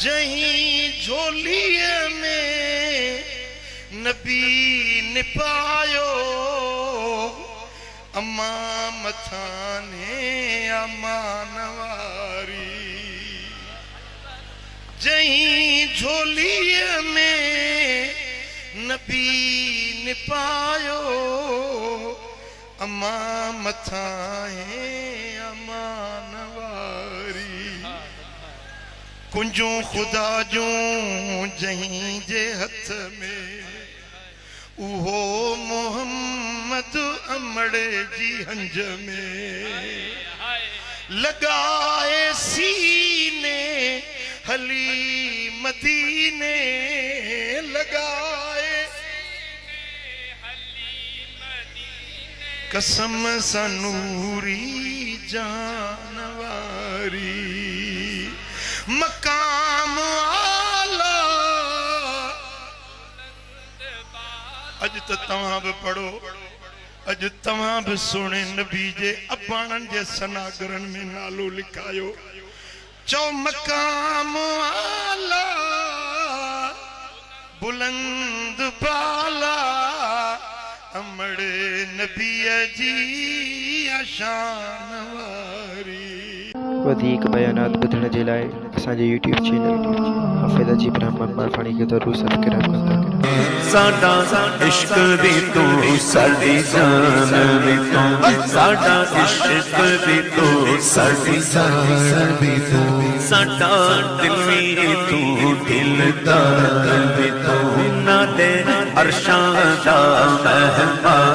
जहीं झोलिए में नबी ने पायो अम्मा मथाने अम्मा नवारी। जहीं झोलिए में नबी ने पायो अम्मा मथाए अम्मा नवारी। कुंजू खुदा जो जहीं जे हथ में उहो मोहम्मद अमड़े जी हंज में लगाए सीने हली मदीने लगाए कसम सनूरी जानवारी। मकाम आला अज तो तव्हां भी पढ़ो, अज तव्हां भी सुने नबी जे अबाणन जे सनागरन में नालो लिखायो। चो मकाम आला बुलंद बाला अमड़े नबी जी शान वारी। वधीक बयानात ॿुधण जे लाइ असांजे YouTube चैनल हाफिज़ अजीब रहमान मारफाणी खे ज़रूर सब्सक्राइब कंदा। साडा इश्क भी तू साडी जान भी तू साडा इश्क भी तू साडी जान भी तू साडा दिल भी तू दिलदार भी तू नाले अरशां दा मेहमान।